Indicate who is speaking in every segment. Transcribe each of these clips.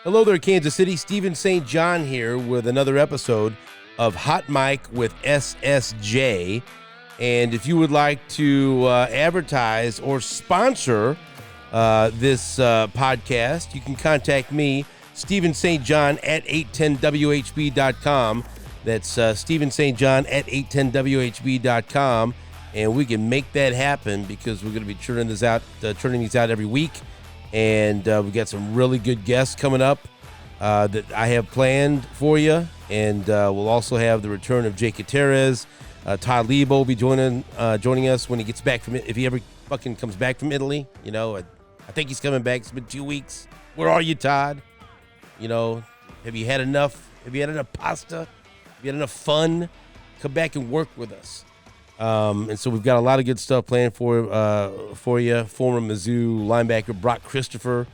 Speaker 1: Hello there, Kansas City. Stephen St. John here with another episode of Hot Mic with SSJ. And if you would like to advertise or sponsor this podcast, you can contact me, Stephen St. John at 810WHB.com. That's Stephen St. John at 810WHB.com. And we can make that happen because we're going to be turning these out every week. And we got some really good guests coming up that I have planned for you. And we'll also have the return of Gutierrez. Todd Lebo will be joining us when he gets back from it. If he ever fucking comes back from Italy, you know, I think he's coming back. It's been 2 weeks. Where are you, Todd? You know, have you had enough? Have you had enough pasta? Have you had enough fun? Come back and work with us. And so we've got a lot of good stuff planned for you. Former Mizzou linebacker Brock Christopher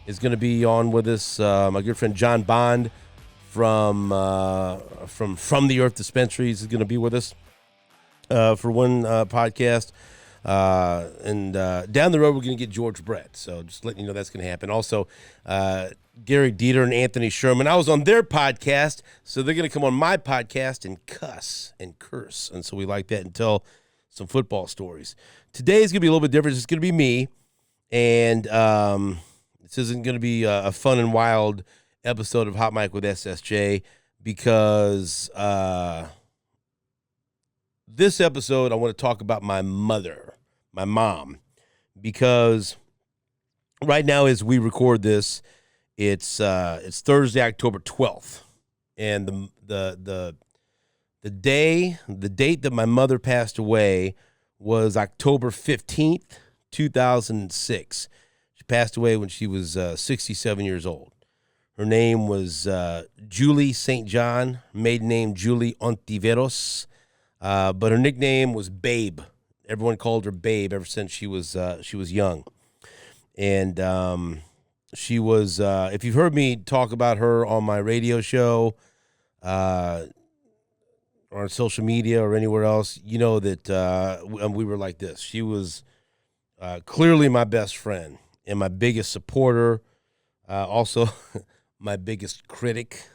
Speaker 1: is going to be on with us. My good friend John Bond from the Earth Dispensaries is going to be with us for one podcast. And down the road, we're going to get George Brett. So just letting you know that's going to happen. Also, Gary Dieter and Anthony Sherman. I was on their podcast, so they're going to come on my podcast and cuss and curse. And so we like that and tell some football stories. Today is going to be a little bit different. It's going to be me. And this isn't going to be a fun and wild episode of Hot Mic with SSJ because this episode I want to talk about my mother, my mom, because right now as we record this, it's Thursday, October 12th, and the date that my mother passed away was October 15th, 2006. She passed away when she was 67 years old. Her name was Julie St. John, maiden name Julie Ontiveros, but her nickname was Babe. Everyone called her Babe ever since she was young, and she was, if you've heard me talk about her on my radio show, or on social media or anywhere else, you know that we were like this. She was clearly my best friend and my biggest supporter, also my biggest critic,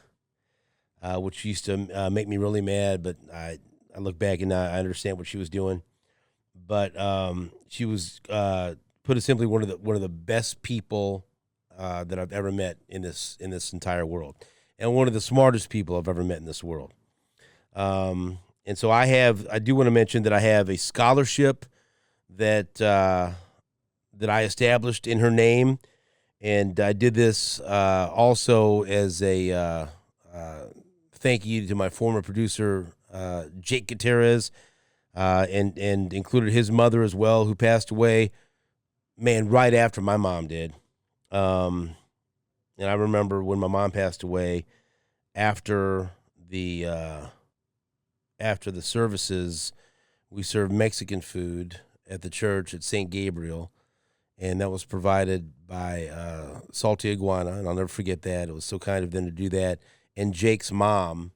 Speaker 1: which used to make me really mad, but I look back and I understand what she was doing. But she was, put it simply, one of the best people that I've ever met in this entire world, and one of the smartest people I've ever met in this world. And so I do want to mention that I have a scholarship that I established in her name, and I did this also as a thank you to my former producer Jake Gutierrez, and included his mother as well, who passed away, man, right after my mom did. And I remember when my mom passed away, after the services, we served Mexican food at the church at St. Gabriel, and that was provided by Salty Iguana, and I'll never forget that. It was so kind of them to do that. And Jake's mom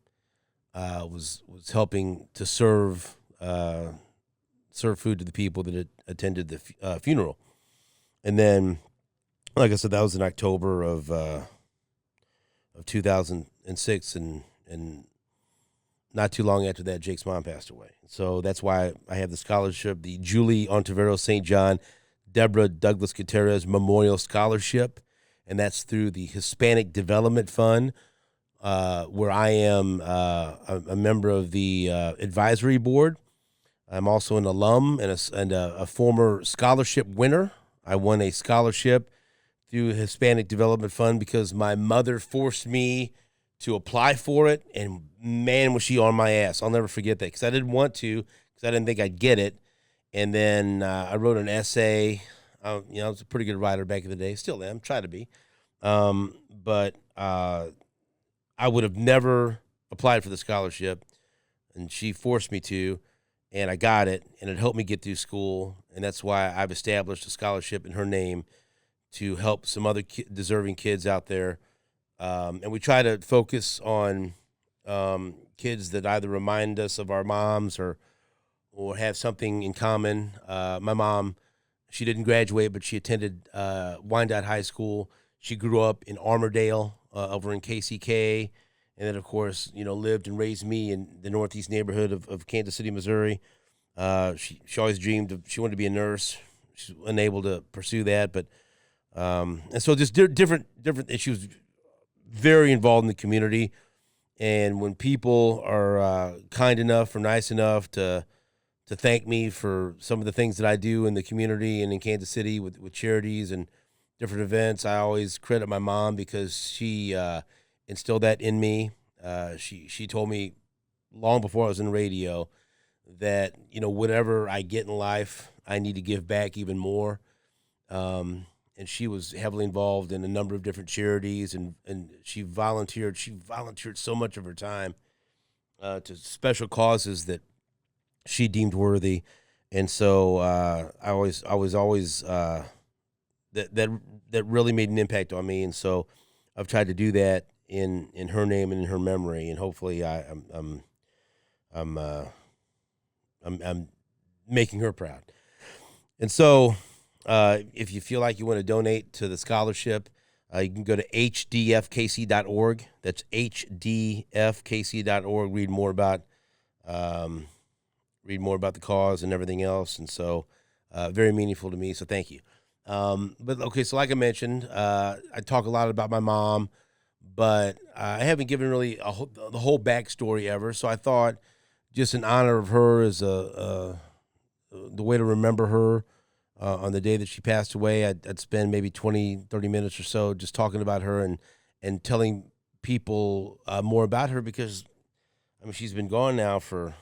Speaker 1: was helping to serve food to the people that had attended the funeral. And then, like I said, that was in October of 2006, and not too long after that, Jake's mom passed away. So that's why I have the scholarship, the Julie Ontiveros St. John, Deborah Douglas Gutierrez Memorial Scholarship, and that's through the Hispanic Development Fund, where I am a member of the advisory board. I'm also an alum and a former scholarship winner. I won a scholarship through Hispanic Development Fund because my mother forced me to apply for it, and man, was she on my ass. I'll never forget that because I didn't want to, because I didn't think I'd get it. And then I wrote an essay. I was a pretty good writer back in the day. Still am, try to be. But I would have never applied for the scholarship, and she forced me to, and I got it, and it helped me get through school, and that's why I've established a scholarship in her name to help some other deserving kids out there. And we try to focus on kids that either remind us of our moms or have something in common. My mom, she didn't graduate, but she attended Wyandotte High School. She grew up in Armourdale, over in KCK, and then of course lived and raised me in the northeast neighborhood of Kansas City, Missouri. She always dreamed she wanted to be a nurse. She's unable to pursue that, but and so just different issues. Very involved in the community, and when people are kind enough or nice enough to thank me for some of the things that I do in the community and in Kansas City with charities and different events, I always credit my mom because she instilled that in me. She told me long before I was in radio that whatever I get in life, I need to give back even more. And she was heavily involved in a number of different charities, and she volunteered. She volunteered so much of her time to special causes that she deemed worthy, and so I was always that really made an impact on me, and so I've tried to do that in her name and in her memory, and hopefully I'm making her proud. And so if you feel like you want to donate to the scholarship, you can go to hdfkc.org. That's hdfkc.org. Read more about the cause and everything else. And so very meaningful to me. So thank you. But okay, so like I mentioned, I talk a lot about my mom, but I haven't given really the whole backstory ever. So I thought just in honor of her as the way to remember her on the day that she passed away, I'd spend maybe 20, 30 minutes or so just talking about her and telling people more about her because, I mean, she's been gone now for,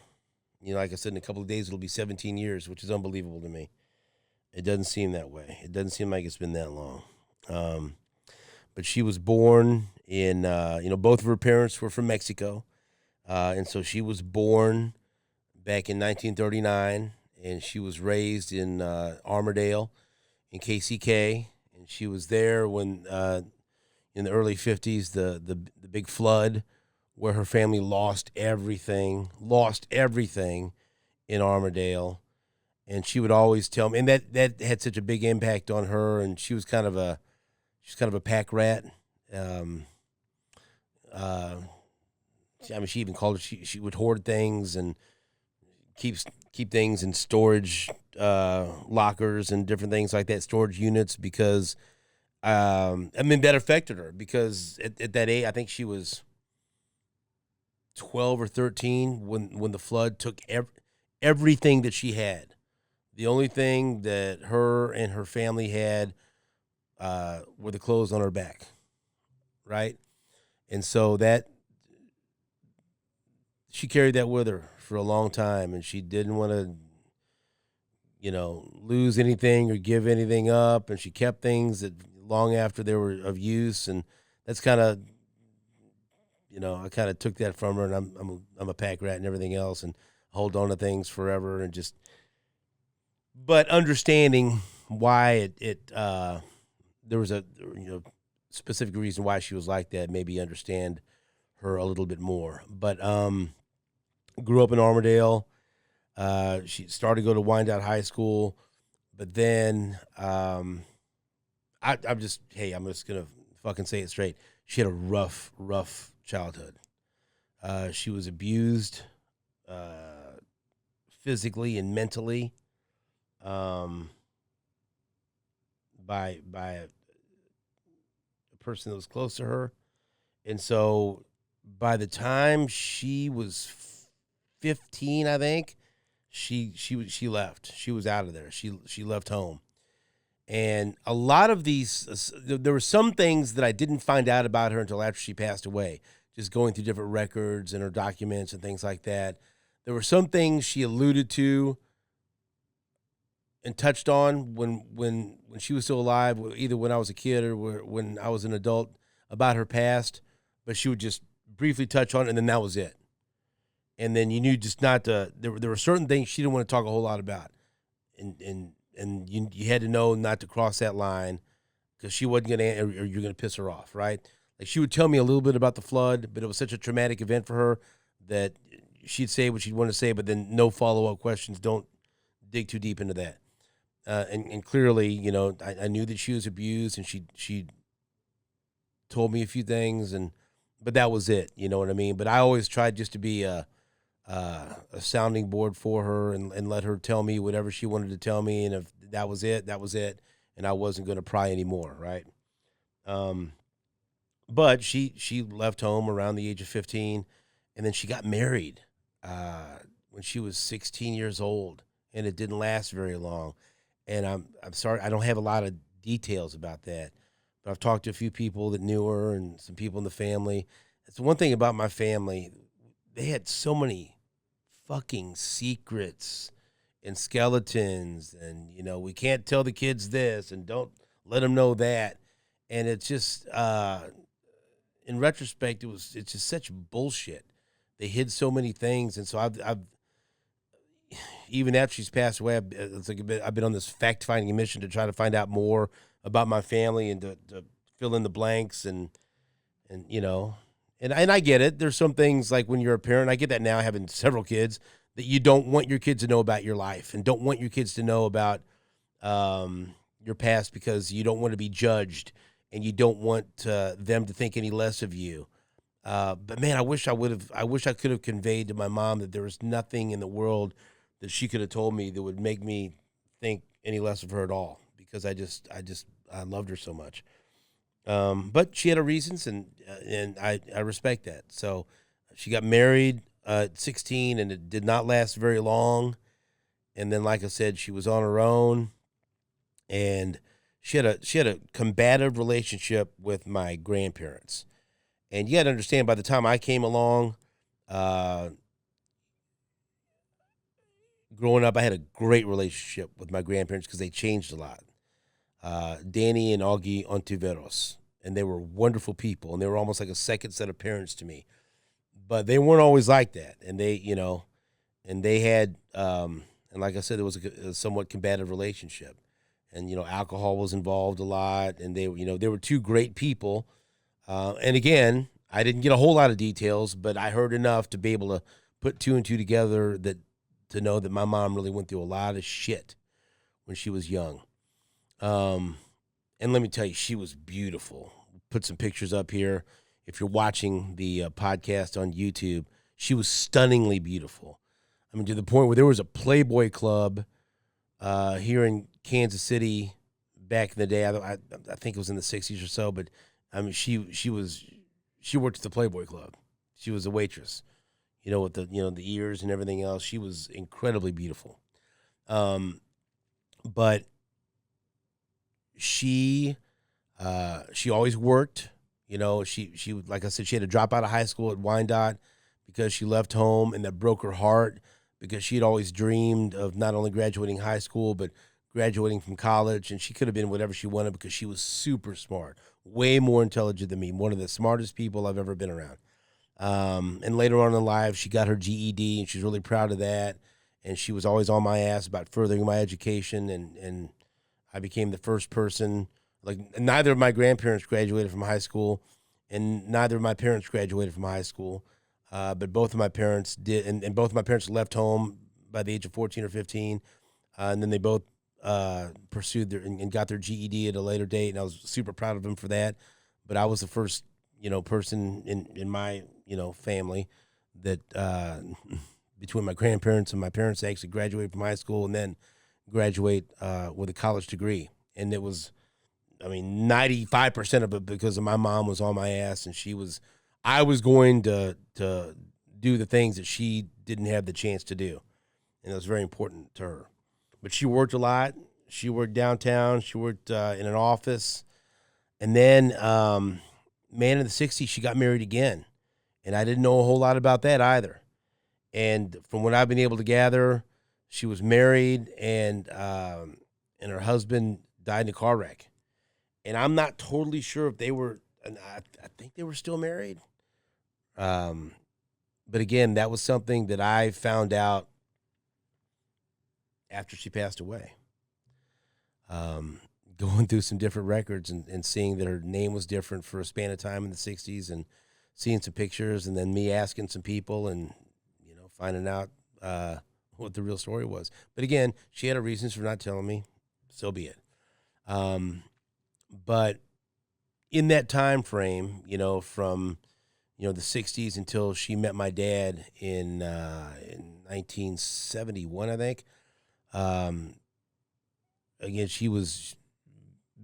Speaker 1: like I said, in a couple of days, it'll be 17 years, which is unbelievable to me. It doesn't seem that way. It doesn't seem like it's been that long. But she was born in, both of her parents were from Mexico. And so she was born back in 1939, and she was raised in Armourdale in KCK. And she was there when, in the early 50s, the big flood where her family lost everything in Armourdale. And she would always tell me, and that had such a big impact on her. And she was kind of a pack rat. She even called it. She would hoard things and keep things in storage lockers and different things like that, storage units, because that affected her because at that age, I think she was 12 or 13 when the flood took everything that she had. The only thing that her and her family had were the clothes on her back, right? And so that she carried that with her for a long time, and she didn't want to, lose anything or give anything up, and she kept things that long after they were of use, and that's kind of, I kind of took that from her, and I'm a pack rat and everything else, and hold on to things forever, and just, but understanding why there was a specific reason why she was like that, maybe understand her a little bit more, but grew up in Armourdale. She started to go to Wyandotte High School, but then I'm just gonna fucking say it straight. She had a rough childhood. She was abused physically and mentally by a person that was close to her, and so by the time she was 15, I think, she left. She was out of there. She left home. And a lot of these, there were some things that I didn't find out about her until after she passed away, just going through different records and her documents and things like that. There were some things she alluded to and touched on when she was still alive, either when I was a kid or when I was an adult, about her past, but she would just briefly touch on it, and then that was it. And then you knew just not to. There were certain things she didn't want to talk a whole lot about, and you had to know not to cross that line because she wasn't going to, or you're going to piss her off, right? Like she would tell me a little bit about the flood, but it was such a traumatic event for her that she'd say what she'd want to say, but then no follow-up questions. Don't dig too deep into that. And clearly, I knew that she was abused, and she told me a few things, but that was it. You know what I mean? But I always tried just to be a sounding board for her and let her tell me whatever she wanted to tell me. And if that was it, that was it. And I wasn't going to pry anymore. Right. Um, but she left home around the age of 15, and then she got married when she was 16 years old, and it didn't last very long. And I'm sorry, I don't have a lot of details about that, but I've talked to a few people that knew her and some people in the family. It's one thing about my family; they had so many fucking secrets and skeletons, and we can't tell the kids this, and don't let them know that. And it's just in retrospect, it's just such bullshit. They hid so many things, and so I've even after she's passed away, I've been on this fact finding mission to try to find out more about my family and to fill in the blanks, and and I get it. There's some things like when you're a parent, I get that now having several kids, that you don't want your kids to know about your life and don't want your kids to know about your past, because you don't want to be judged and you don't want them to think any less of you. But man, I wish I could have conveyed to my mom that there was nothing in the world that she could have told me that would make me think any less of her at all, because I loved her so much. But she had her reasons, and I respect that. So she got married at 16, and it did not last very long. And then, like I said, she was on her own, and she had a combative relationship with my grandparents. And you got to understand, by the time I came along, uh, growing up, I had a great relationship with my grandparents because they changed a lot. Danny and Augie Ontiveros, and they were wonderful people, and they were almost like a second set of parents to me. But they weren't always like that, and they had, and like I said, there was a somewhat combative relationship, and alcohol was involved a lot, and they were two great people. And again, I didn't get a whole lot of details, but I heard enough to be able to put two and two together, to know that my mom really went through a lot of shit when she was young. And let me tell you, she was beautiful. Put some pictures up here. If you're watching the podcast on YouTube, she was stunningly beautiful. I mean, to the point where there was a Playboy Club here in Kansas City back in the day. I think it was in the 60s or so, but I mean, she worked at the Playboy Club. She was a waitress, with the ears and everything else. She was incredibly beautiful. But she always worked. She like I said, she had to drop out of high school at Wyandotte because she left home, and that broke her heart, because she had always dreamed of not only graduating high school but graduating from college, and she could have been whatever she wanted because she was super smart, way more intelligent than me, one of the smartest people I've ever been around. And later on in life, she got her GED, and she's really proud of that. And she was always on my ass about furthering my education, and I became the first person. Like, neither of my grandparents graduated from high school, and neither of my parents graduated from high school. But both of my parents did, and both of my parents left home by the age of 14 or 15. And then they both pursued and got their GED at a later date, and I was super proud of them for that. But I was the first, person in my, family that between my grandparents and my parents actually graduated from high school and then graduate with a college degree. And it was, 95% of it because of my mom was on my ass, and I was going to do the things that she didn't have the chance to do. And it was very important to her. But she worked a lot. She worked downtown. She worked in an office. And then, in the 60s, she got married again. And I didn't know a whole lot about that either. And from what I've been able to gather, she was married, and her husband died in a car wreck. And I'm not totally sure if they were, and I think they were still married. But again, that was something that I found out after she passed away. Going through some different records and seeing that her name was different for a span of time in the 60s, and seeing some pictures, and then me asking some people and, finding out what the real story was. But again, she had her reasons for not telling me. So be it. But in that time frame, from the 60s until she met my dad in 1971, I think. Um, Again, she was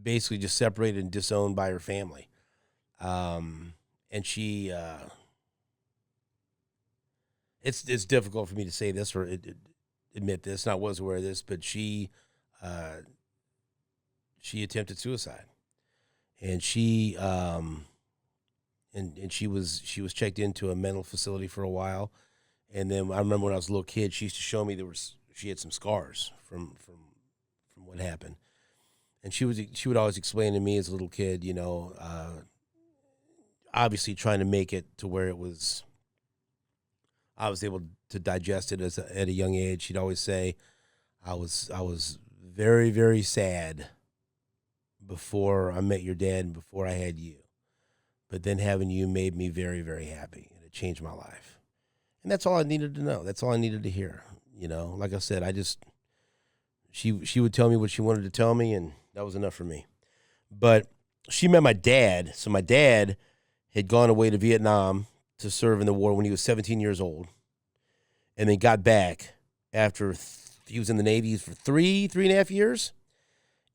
Speaker 1: basically just separated and disowned by her family. And she, it's difficult for me to say this or admit this. And I was aware of this, but she attempted suicide, and she was checked into a mental facility for a while. And then I remember when I was a little kid, she used to show me she had some scars from what happened. And she would always explain to me as a little kid, obviously trying to make it to where I was able to digest it at a young age. She'd always say, I was very, very sad before I met your dad and before I had you. But then having you made me very, very happy, and it changed my life. And that's all I needed to know. That's all I needed to hear. Like I said, she would tell me what she wanted to tell me, and that was enough for me. But she met my dad. So my dad had gone away to Vietnam to serve in the war when he was 17 years old, and then got back after he was in the Navy for three and a half years.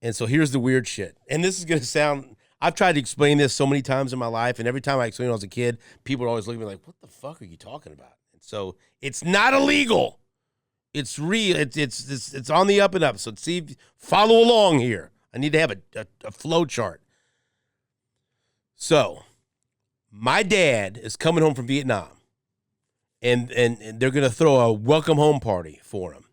Speaker 1: And so here's the weird shit. And this is going to sound, I've tried to explain this so many times in my life, and every time I explained it when I was a kid, people would always look at me like, what the fuck are you talking about? And so it's not illegal. It's real. It's on the up and up. So follow along here. I need to have a flow chart. So my dad is coming home from Vietnam, and they're going to throw a welcome home party for him.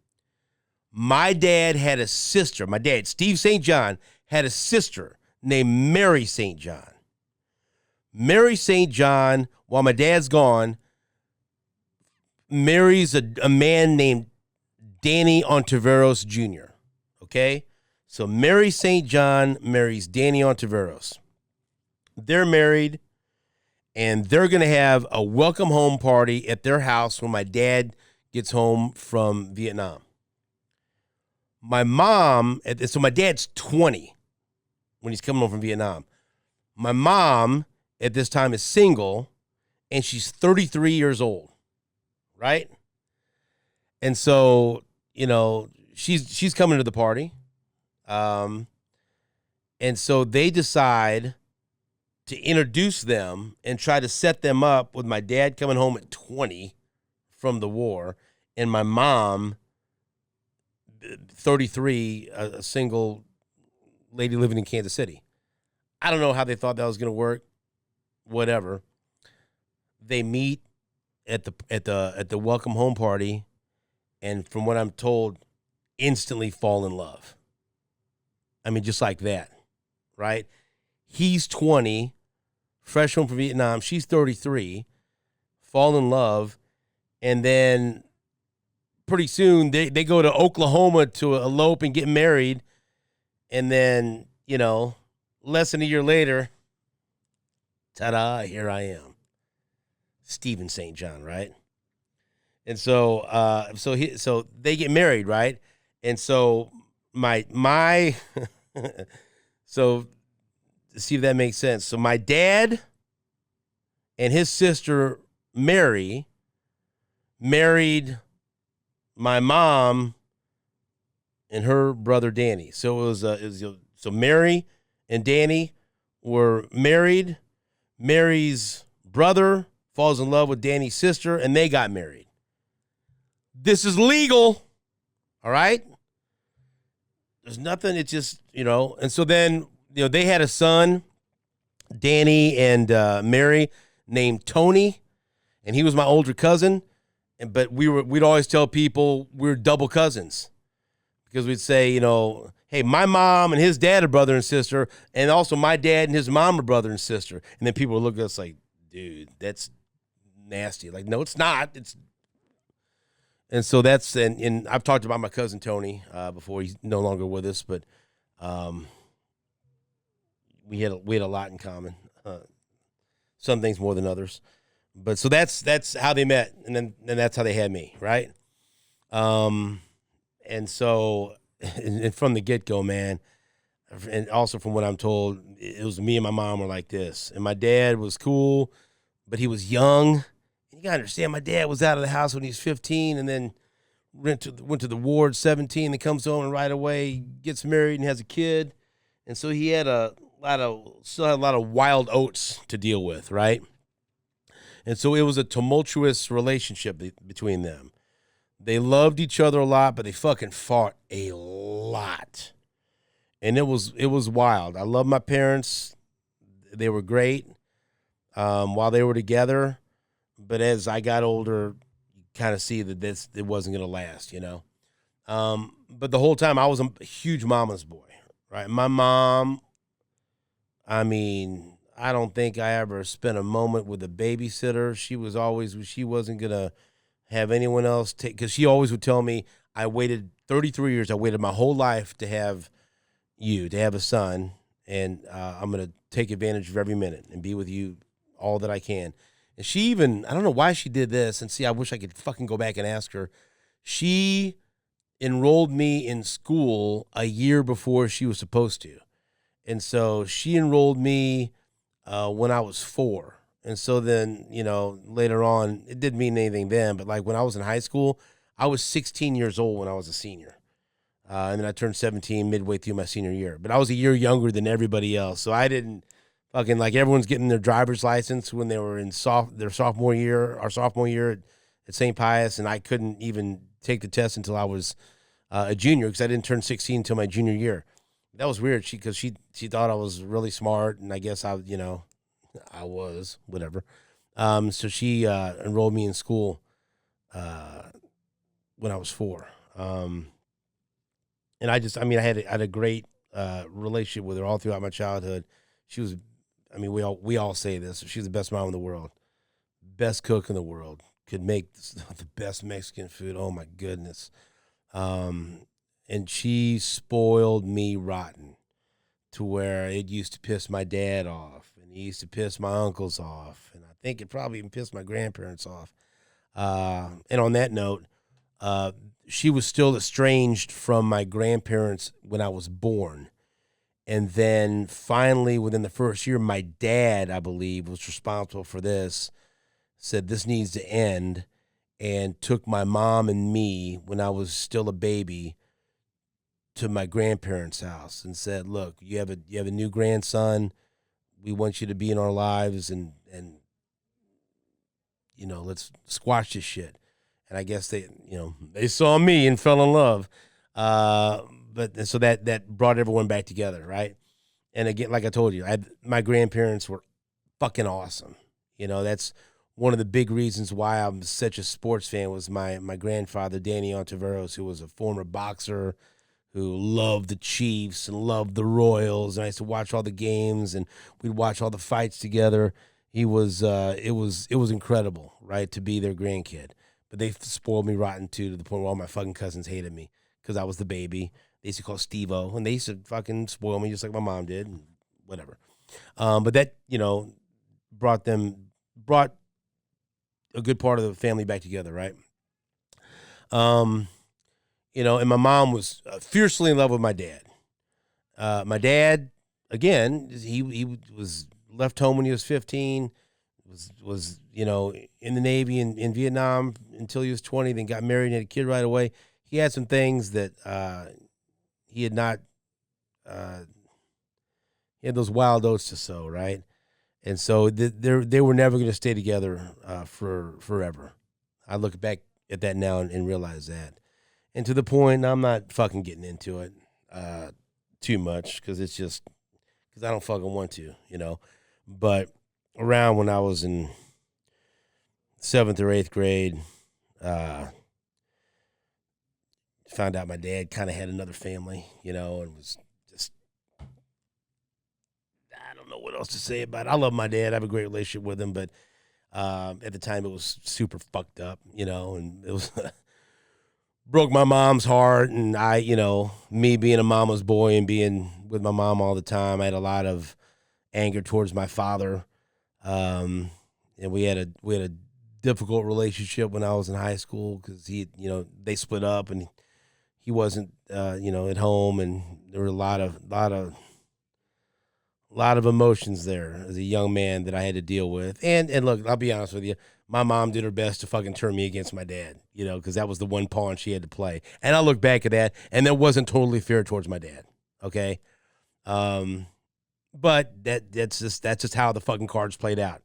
Speaker 1: My dad had a sister. My dad, Steve St. John, had a sister named Mary St. John. Mary St. John, while my dad's gone, marries a man named Danny Ontiveros Jr., okay? So Mary St. John marries Danny Ontiveros. They're married, and they're going to have a welcome home party at their house when my dad gets home from Vietnam. My mom, so my dad's 20 when he's coming home from Vietnam. My mom at this time is single, and she's 33 years old, right? And so, she's coming to the party. And so they decide to introduce them and try to set them up with my dad coming home at 20 from the war, and my mom, 33, a single lady living in Kansas City. I don't know how they thought that was going to work. Whatever. They meet at the welcome home party, and from what I'm told, instantly fall in love. I mean, just like that, right? He's 20, fresh home from Vietnam. She's 33, fall in love, and then pretty soon they go to Oklahoma to elope and get married, and then, less than a year later, ta-da, here I am. Stephen St. John, right? And so so they get married, right? And so my so see if that makes sense. So my dad and his sister Mary married my mom and her brother Danny. So it was so Mary and Danny were married. Mary's brother falls in love with Danny's sister, and they got married. This is legal, all right? There's nothing. It's just, and so then, they had a son, Danny and Mary, named Tony, and he was my older cousin. But we'd always tell people we're double cousins, because we'd say, hey, my mom and his dad are brother and sister, and also my dad and his mom are brother and sister. And then people would look at us like, dude, that's nasty. Like, no, it's not. And so and I've talked about my cousin Tony before. He's no longer with us, but we had a lot in common. Some things more than others. But so that's how they met, and then that's how they had me, right? And so and from the get-go, man, And also from what I'm told, it was me and my mom were like this. And my dad was cool, but he was young. You gotta understand, my dad was out of the house when he was 15, and then went to the ward 17. And comes home and right away gets married and has a kid. And so he had still had a lot of wild oats to deal with, right? And so it was a tumultuous relationship between them. They loved each other a lot, but they fucking fought a lot. And it was wild. I love my parents. They were great while they were together. But as I got older, you kind of see that it wasn't going to last, you know. But the whole time I was a huge mama's boy, right? My mom, I mean, I don't think I ever spent a moment with a babysitter. She wasn't going to have anyone else take, because she always would tell me, I waited 33 years. I waited my whole life to have a son, and I'm going to take advantage of every minute and be with you all that I can. And she even, I don't know why she did this, and see, I wish I could fucking go back and ask her. She enrolled me in school a year before she was supposed to. And so she enrolled me when I was 4. And so then, later on, it didn't mean anything then, but like when I was in high school, I was 16 years old when I was a senior. And then I turned 17 midway through my senior year. But I was a year younger than everybody else. So I didn't fucking, like, everyone's getting their driver's license when they were in our sophomore year at St. Pius. And I couldn't even take the test until I was a junior, because I didn't turn 16 until my junior year. That was weird. Because she thought I was really smart. And I guess I was, whatever. So she enrolled me in school when I was 4. And I had a great relationship with her all throughout my childhood. She was, we all say this. She's the best mom in the world, best cook in the world. Could make the best Mexican food. Oh my goodness. And she spoiled me rotten, to where it used to piss my dad off, and it used to piss my uncles off, and I think it probably even pissed my grandparents off. And on that note, she was still estranged from my grandparents when I was born. And then finally, within the first year, my dad, I believe, was responsible for this, said this needs to end, and took my mom and me, when I was still a baby, to my grandparents' house and said, look, you have a new grandson. We want you to be in our lives, and let's squash this shit. And I guess they saw me and fell in love. But so that brought everyone back together, right? And again, like I told you, my grandparents were fucking awesome. That's one of the big reasons why I'm such a sports fan, was my grandfather, Danny Ontiveros, who was a former boxer, who loved the Chiefs and loved the Royals. And I used to watch all the games, and we'd watch all the fights together. It was incredible, right, to be their grandkid. But they spoiled me rotten too, to the point where all my fucking cousins hated me because I was the baby. They used to call Steve-O, and they used to fucking spoil me just like my mom did, and whatever. But that, brought a good part of the family back together, right? And my mom was fiercely in love with my dad. My dad, again, he was left home when he was 15, was in the Navy in Vietnam until he was 20, then got married and had a kid right away. He had some things that he had not, he had those wild oats to sow, right? And so they were never going to stay together for forever. I look back at that now and realize that. And to the point, I'm not fucking getting into it too much, because it's just, because I don't fucking want to, But around when I was in 7th or 8th grade, found out my dad kind of had another family, and was just, I don't know what else to say about it. I love my dad. I have a great relationship with him, but at the time it was super fucked up, and it was broke my mom's heart. And I, me being a mama's boy and being with my mom all the time, I had a lot of anger towards my father. And we had a difficult relationship when I was in high school, because they split up, and he wasn't, at home, and there were a lot of emotions there as a young man that I had to deal with. And look, I'll be honest with you, my mom did her best to fucking turn me against my dad, because that was the one pawn she had to play. And I look back at that, and that wasn't totally fair towards my dad. Okay, but that's just how the fucking cards played out.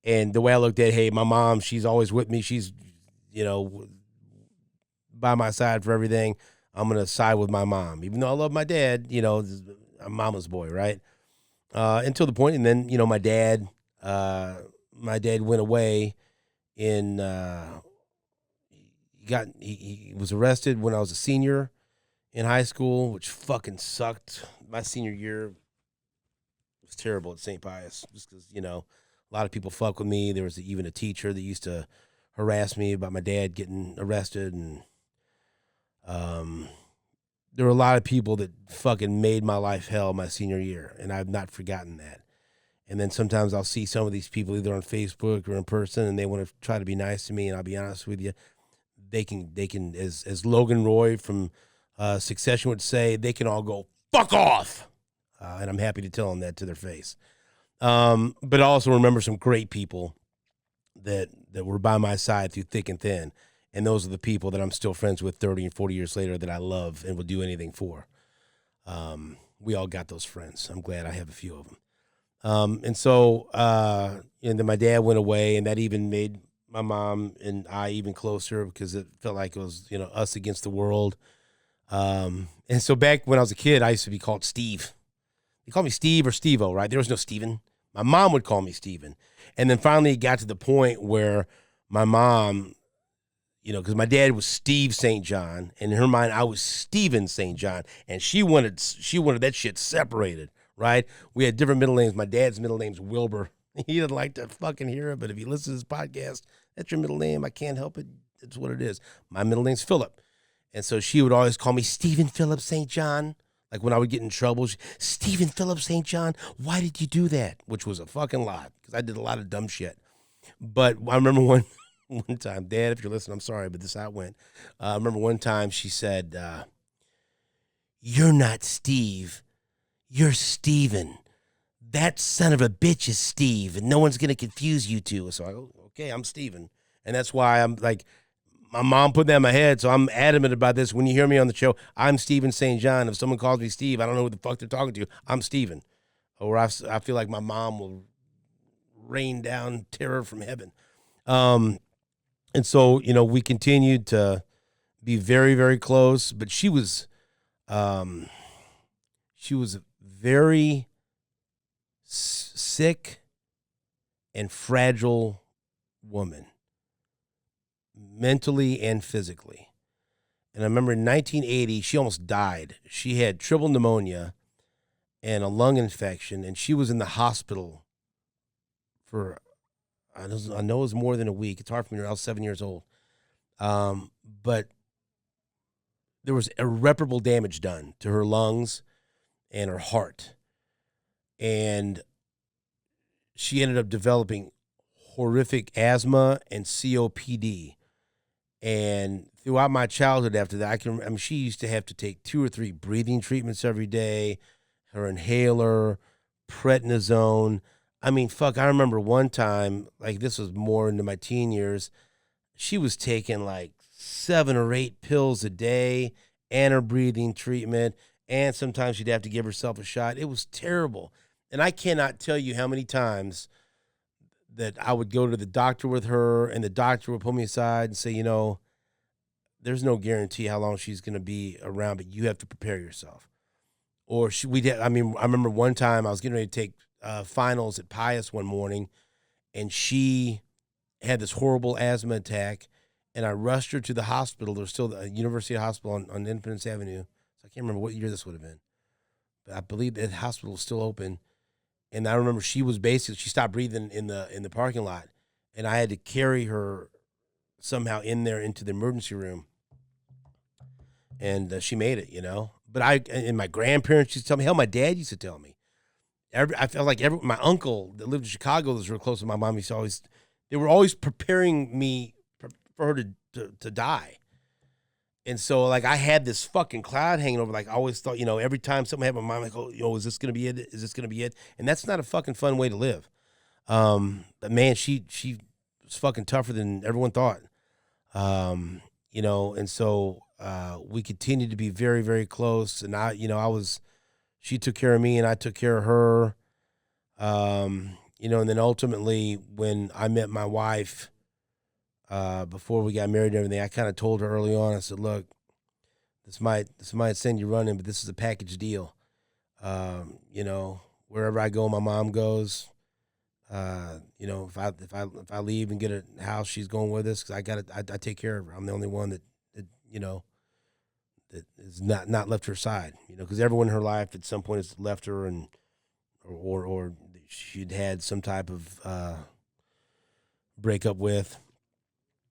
Speaker 1: And the way I looked at, hey, my mom, she's always with me. She's, by my side for everything. I'm going to side with my mom. Even though I love my dad, I'm mama's boy, right? Until the point, and then, my dad went away in, he was arrested when I was a senior in high school, which fucking sucked. My senior year was terrible at St. Pius, just because, a lot of people fuck with me. There was even a teacher that used to harass me about my dad getting arrested, and there were a lot of people that fucking made my life hell my senior year, and I've not forgotten that. And then sometimes I'll see some of these people either on Facebook or in person, and they want to try to be nice to me, and I'll be honest with you, they can as Logan Roy from Succession would say, they can all go fuck off, and I'm happy to tell them that to their face. But I also remember some great people that were by my side through thick and thin. And those are the people that I'm still friends with 30 and 40 years later that I love and will do anything for. We all got those friends. I'm glad I have a few of them. And then my dad went away, and that even made my mom and I even closer because it felt like it was, us against the world. And so back when I was a kid, I used to be called Steve. They called me Steve or Steve-O, right? There was no Steven. My mom would call me Steven. And then finally it got to the point where my mom, because my dad was Steve St. John, and in her mind, I was Stephen St. John, and she wanted that shit separated, right? We had different middle names. My dad's middle name's Wilbur. He doesn't like to fucking hear it, but if he listens to this podcast, that's your middle name. I can't help it. It's what it is. My middle name's Philip. And so she would always call me Stephen Philip St. John. Like when I would get in trouble, Stephen Philip St. John, why did you do that? Which was a fucking lie, because I did a lot of dumb shit. But I remember one time, Dad, if you're listening, I'm sorry, but this is how it went. I remember one time she said, you're not Steve, you're Steven. That son of a bitch is Steve, and no one's going to confuse you two. So I go, okay, I'm Steven. And that's why I'm like, my mom put that in my head, so I'm adamant about this. When you hear me on the show, I'm Stephen St. John. If someone calls me Steve, I don't know who the fuck they're talking to. I'm Steven. Or I feel like my mom will rain down terror from heaven. And so, we continued to be very, very close, but she was a very sick and fragile woman, mentally and physically. And I remember in 1980, she almost died. She had triple pneumonia and a lung infection, and she was in the hospital for, I know it was more than a week. It's hard for me. I was 7 years old. But there was irreparable damage done to her lungs and her heart. And she ended up developing horrific asthma and COPD. And throughout my childhood after that, she used to have to take 2 or 3 breathing treatments every day, her inhaler, prednisone. I remember one time, like this was more into my teen years, she was taking like 7 or 8 pills a day and her breathing treatment, and sometimes she'd have to give herself a shot. It was terrible. And I cannot tell you how many times that I would go to the doctor with her, and the doctor would pull me aside and say, there's no guarantee how long she's going to be around, but you have to prepare yourself. Or I remember one time I was getting ready to take finals at Pius one morning, and she had this horrible asthma attack, and I rushed her to the hospital. There's still the University Hospital on Independence Avenue. So I can't remember what year this would have been, but I believe that hospital was still open. And I remember she stopped breathing in the parking lot, and I had to carry her somehow in there into the emergency room. And she made it, But and my grandparents used to tell me, hell, my dad used to tell me. I felt like my uncle that lived in Chicago that was real close to my mom, they were always preparing me for her to die. And so, like, I had this fucking cloud hanging over. Like, I always thought, every time something happened, my mind, like, oh, is this gonna be it? Is this gonna be it? And that's not a fucking fun way to live. But man, she was fucking tougher than everyone thought. And so we continued to be very, very close. And she took care of me, and I took care of her. And then ultimately, when I met my wife, before we got married and everything, I kind of told her early on. I said, "Look, this might send you running, but this is a package deal. Wherever I go, my mom goes. If I leave and get a house, she's going with us because I take care of her. I'm the only one that that is not left her side. Because everyone in her life at some point has left her, and or she'd had some type of breakup with.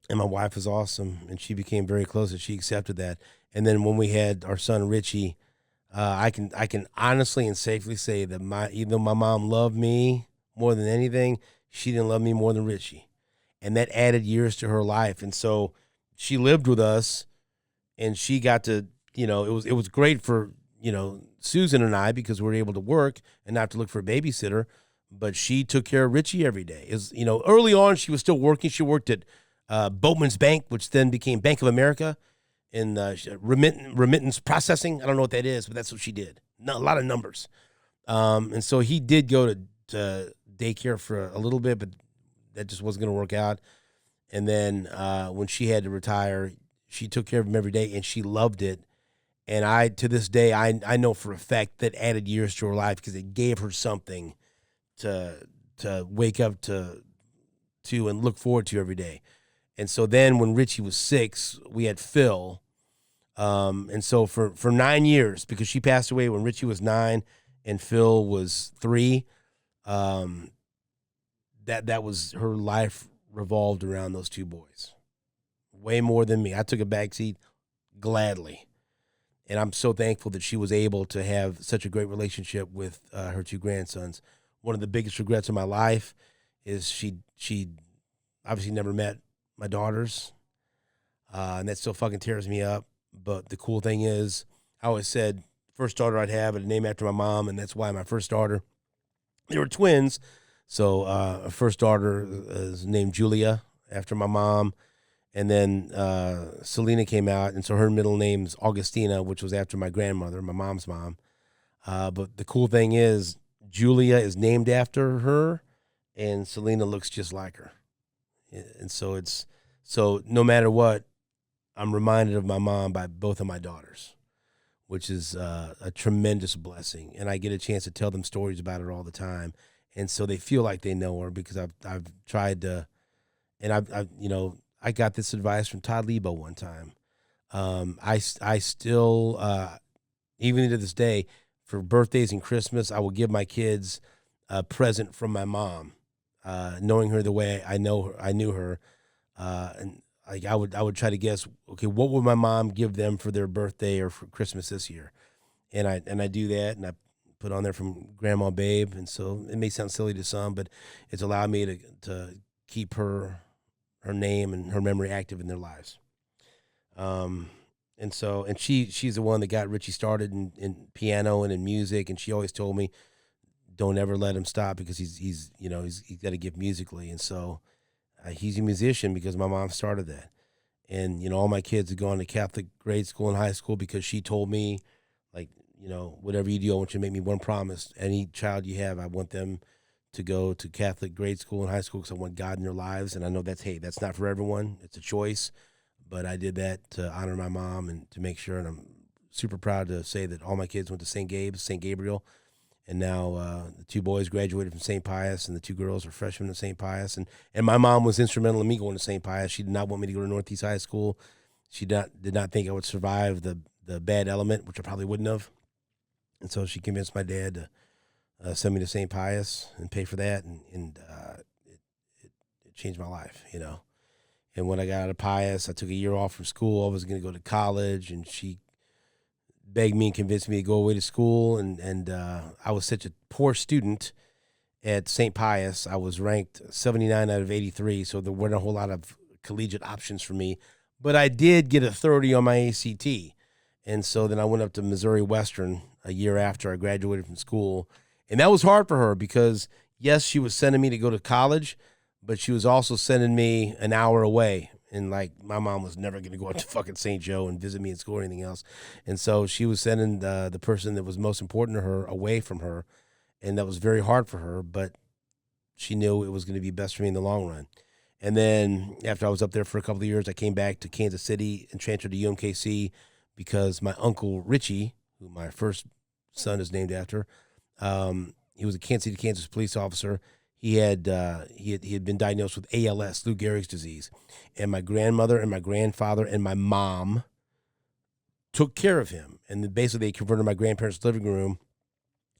Speaker 1: And my wife was awesome, and she became very close, and she accepted that. And then when we had our son Richie, I can honestly and safely say that even though my mom loved me more than anything, she didn't love me more than Richie, and that added years to her life. And so she lived with us, and she got to, it was great for Susan and I because we were able to work and not have to look for a babysitter. But she took care of Richie every day. Early on she was still working. She worked at Boatman's Bank, which then became Bank of America, in remittance processing. I don't know what that is, but that's what she did. A lot of numbers. And so he did go to daycare for a little bit, but that just wasn't going to work out. And then when she had to retire, she took care of him every day, and she loved it. And to this day, I know for a fact that added years to her life because it gave her something to wake up to and look forward to every day. And so then when Richie was 6, we had Phil. And so for 9 years, because she passed away when Richie was 9 and Phil was 3, that was her life revolved around those 2 boys. Way more than me. I took a backseat gladly. And I'm so thankful that she was able to have such a great relationship with her 2 grandsons. One of the biggest regrets of my life is she obviously never met my daughters, and that still fucking tears me up. But the cool thing is, I always said first daughter I'd have it named after my mom, and that's why my first daughter. They were twins, so first daughter is named Julia after my mom, and then Selena came out, and so her middle name's Augustina, which was after my grandmother, my mom's mom. But the cool thing is, Julia is named after her, and Selena looks just like her. And so no matter what, I'm reminded of my mom by both of my daughters, which is a tremendous blessing. And I get a chance to tell them stories about her all the time. And so they feel like they know her because I've tried to, and I got this advice from Todd Lebo one time. I still, even to this day, for birthdays and Christmas, I will give my kids a present from my mom. Knowing her the way I knew her, and like I would try to guess, okay, what would my mom give them for their birthday or for Christmas this year, and I do that, and I put on there from Grandma Babe, and so it may sound silly to some, but it's allowed me to keep her name and her memory active in their lives. And she's the one that got Richie started in piano and in music, and she always told me, don't ever let him stop because he's got to give musically. And so he's a musician because my mom started that. And, all my kids have gone to Catholic grade school and high school because she told me, like, whatever you do, I want you to make me one promise. Any child you have, I want them to go to Catholic grade school and high school because I want God in their lives. And I know that's not for everyone. It's a choice. But I did that to honor my mom and to make sure. And I'm super proud to say that all my kids went to St. Gabriel. And now the 2 boys graduated from St. Pius, and the 2 girls are freshmen at St. Pius. And my mom was instrumental in me going to St. Pius. She did not want me to go to Northeast High School. She did not think I would survive the bad element, which I probably wouldn't have. And so she convinced my dad to send me to St. Pius and pay for that. And it changed my life, And when I got out of Pius, I took a year off from school. I was going to go to college, and she begged me and convinced me to go away to school, and I was such a poor student at St. Pius. I was ranked 79 out of 83, so there weren't a whole lot of collegiate options for me. But I did get a 30 on my ACT. And so then I went up to Missouri Western a year after I graduated from school. And that was hard for her because, yes, she was sending me to go to college, but she was also sending me an hour away. And, like, my mom was never going to go up to fucking St. Joe and visit me in school or anything else. And so she was sending the person that was most important to her away from her. And that was very hard for her, but she knew it was going to be best for me in the long run. And then after I was up there for a couple of years, I came back to Kansas City and transferred to UMKC because my uncle Richie, who my first son is named after, he was a Kansas City, Kansas police officer. He had been diagnosed with ALS, Lou Gehrig's disease, and my grandmother and my grandfather and my mom took care of him. And then basically, they converted my grandparents' living room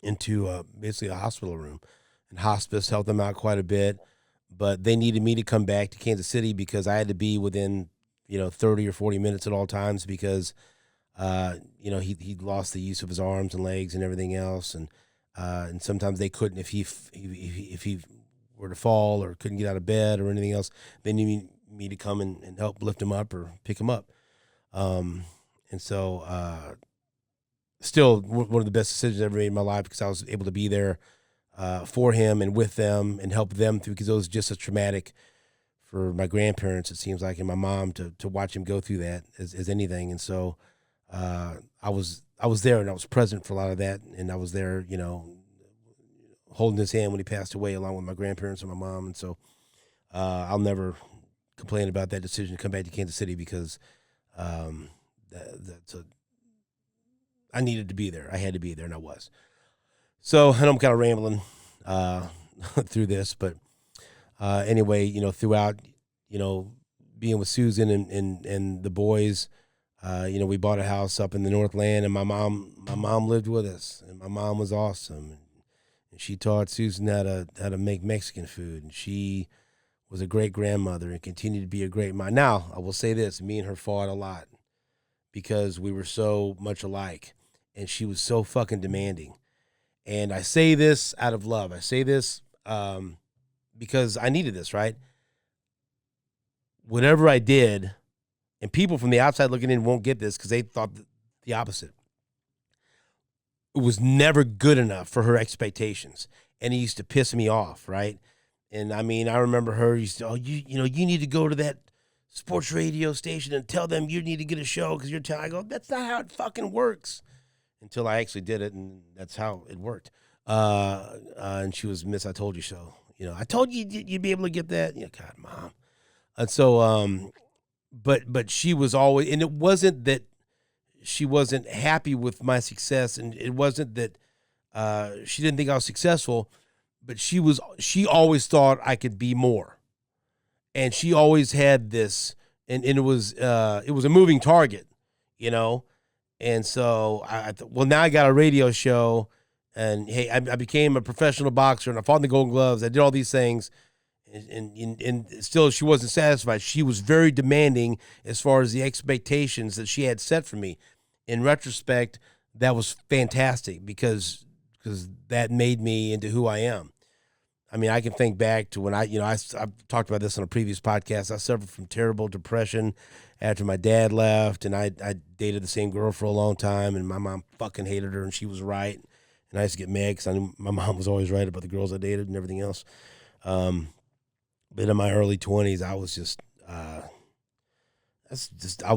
Speaker 1: into basically a hospital room, and hospice helped them out quite a bit. But they needed me to come back to Kansas City because I had to be within 30 or 40 minutes at all times because he lost the use of his arms and legs and everything else, and sometimes they couldn't if he were to fall or couldn't get out of bed or anything else. They needed me to come and help lift him up or pick him up. And so still one of the best decisions I ever made in my life because I was able to be there for him and with them and help them through, because it was just as traumatic for my grandparents, it seems like, and my mom to watch him go through that as anything. And so I was there and I was present for a lot of that, and I was there, holding his hand when he passed away, along with my grandparents and my mom. And so I'll never complain about that decision to come back to Kansas City because I needed to be there. I had to be there, and I was. So I know I'm kind of rambling through this, but anyway, throughout, being with Susan and the boys, we bought a house up in the Northland, and my mom lived with us, and my mom was awesome. And she taught Susan how to make Mexican food, and she was a great grandmother and continued to be a great mom. Now, I will say this, me and her fought a lot because we were so much alike, and she was so fucking demanding. And I say this out of love. I say this because I needed this, right? Whatever I did, and people from the outside looking in won't get this because they thought the opposite. It was never good enough for her expectations, and it used to piss me off, right? And I mean, I remember her used to, you need to go to that sports radio station and tell them you need to get a show because you're telling. I go, that's not how it fucking works. Until I actually did it, and that's how it worked. And she was, Miss, I told you so. I told you you'd be able to get that. God, Mom. And so, but she was always, and it wasn't that she wasn't happy with my success, and it wasn't that she didn't think I was successful, but she always thought I could be more, and she always had this, and it was a moving target, And so now I got a radio show, and hey, I became a professional boxer, and I fought in the Golden Gloves. I did all these things, and still she wasn't satisfied. She was very demanding as far as the expectations that she had set for me. In retrospect, that was fantastic because that made me into who I am. I mean, I can think back to when I've talked about this on a previous podcast. I suffered from terrible depression after my dad left, and I dated the same girl for a long time, and my mom fucking hated her, and she was right. And I used to get mad because I knew my mom was always right about the girls I dated and everything else. But in my early 20s, I was I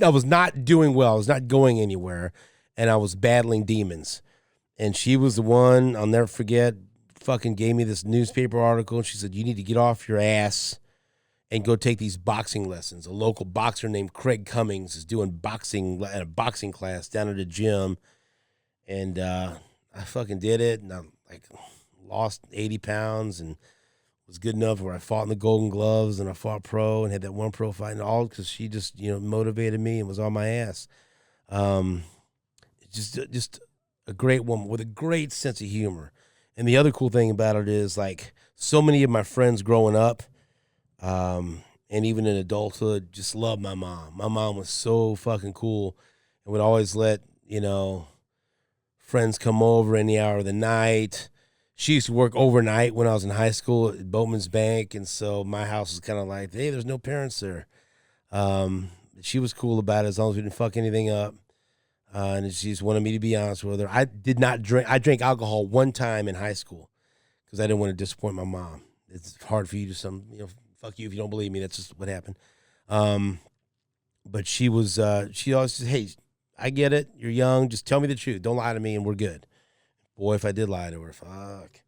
Speaker 1: was not doing well. I was not going anywhere, and I was battling demons. And she was the one, I'll never forget, fucking gave me this newspaper article, and she said, you need to get off your ass and go take these boxing lessons. A local boxer named Craig Cummings is doing boxing at a boxing class down at a gym. And I fucking did it, and I lost 80 pounds and was good enough where I fought in the Golden Gloves, and I fought pro and had that one pro fight, and all because she just motivated me and was on my ass. Just a great woman with a great sense of humor. And the other cool thing about it is, so many of my friends growing up, and even in adulthood, just loved my mom. My mom was so fucking cool and would always let, friends come over any hour of the night. She used to work overnight when I was in high school at Boatman's Bank, and so my house was kind of like, hey, there's no parents there. Um, she was cool about it as long as we didn't fuck anything up. And she just wanted me to be honest with her. I did not drink. I drank alcohol one time in high school because I didn't want to disappoint my mom. It's hard for you to fuck you if you don't believe me. That's just what happened. But she always said, hey, I get it. You're young. Just tell me the truth. Don't lie to me and we're good. Boy, if I did lie to her, fuck.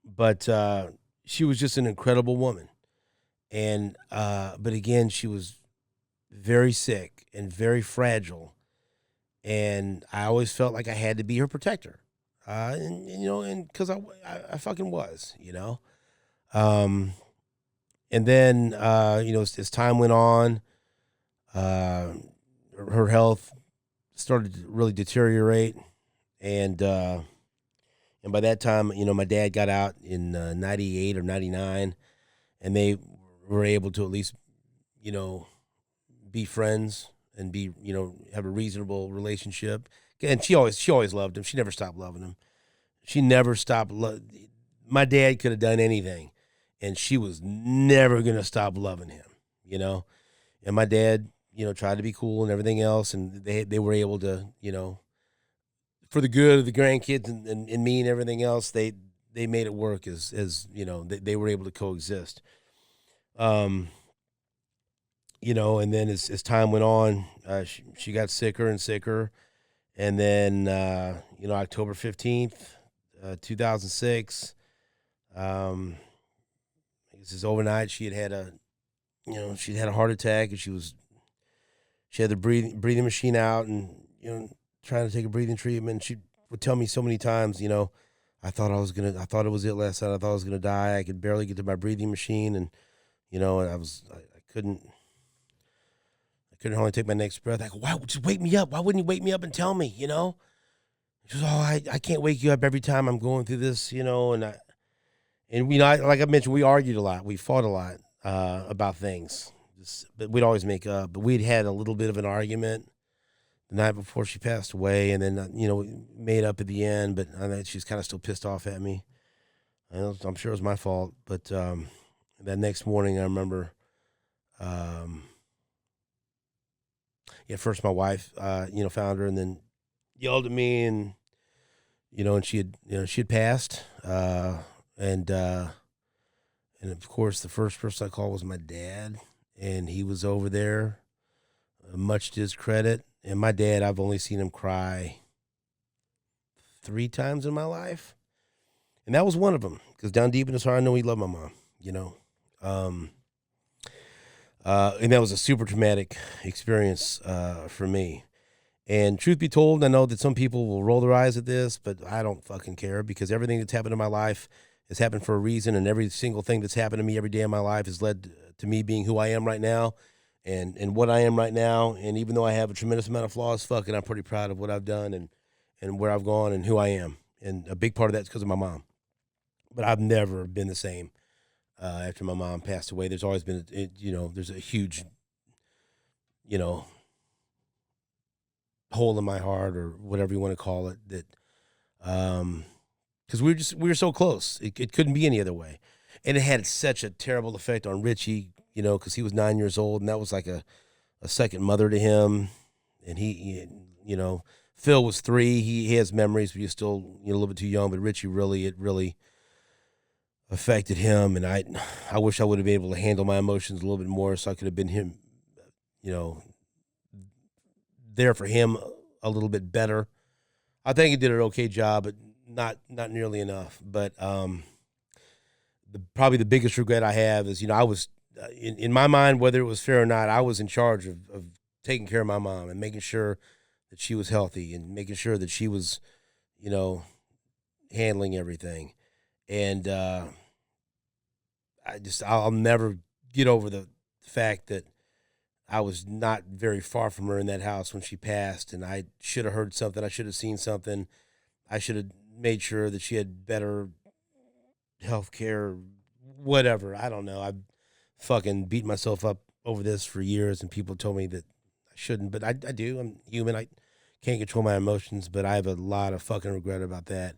Speaker 1: But she was just an incredible woman. But again, she was very sick and very fragile. And I always felt like I had to be her protector. And because I fucking was, And then, as time went on, her health started to really deteriorate. And by that time, my dad got out in 98 or 99, and they were able to at least, be friends and be, have a reasonable relationship. And she always loved him. She never stopped loving him. She never stopped. My dad could have done anything, and she was never going to stop loving him, And my dad, tried to be cool and everything else, and they were able to, for the good of the grandkids and me and everything else, they made it work as they were able to coexist. And then as time went on, she got sicker and sicker. And then, October 15th, 2006, I guess it's overnight, she'd had a heart attack, and she had the breathing machine out, and, trying to take a breathing treatment. She would tell me so many times, I thought it was it last night. I thought I was going to die. I could barely get to my breathing machine. And, and I couldn't hardly take my next breath. I go, why, just wake me up. Why wouldn't you wake me up and tell me, She goes, I can't wake you up every time I'm going through this, like I mentioned, we argued a lot. We fought a lot about things, but we'd always make up. But we'd had a little bit of an argument the night before she passed away, and then, we made up at the end, but I know she's kind of still pissed off at me. I'm sure it was my fault, but that next morning I remember, first my wife, found her and then yelled at me, and, and she had passed. And of course the first person I called was my dad, and he was over there, much to his credit. And my dad, I've only seen him cry 3 times in my life. And that was one of them, because down deep in his heart, I know he loved my mom, and that was a super traumatic experience for me. And truth be told, I know that some people will roll their eyes at this, but I don't fucking care, because everything that's happened in my life has happened for a reason, and every single thing that's happened to me every day of my life has led to me being who I am right now and what I am right now. And even though I have a tremendous amount of flaws, I'm pretty proud of what I've done and where I've gone and who I am. And a big part of that's because of my mom. But I've never been the same after my mom passed away. There's always been, there's a huge, hole in my heart, or whatever you want to call it, that, because we were so close. It couldn't be any other way. And it had such a terrible effect on Richie, because he was 9 years old, and that was like a second mother to him. And he Phil was 3. He has memories, but he's still, a little bit too young. But Richie it really affected him. And I wish I would have been able to handle my emotions a little bit more, so I could have been him, there for him a little bit better. I think he did an okay job, but not nearly enough. But probably the biggest regret I have is, I was, in my mind, whether it was fair or not, I was in charge of taking care of my mom and making sure that she was healthy and making sure that she was, handling everything. And I'll never get over the fact that I was not very far from her in that house when she passed, and I should have heard something. I should have seen something. I should have made sure that she had better health care, whatever. I don't know. I've fucking beat myself up over this for years, and people told me that I shouldn't, but I do. I'm human. I can't control my emotions, but I have a lot of fucking regret about that.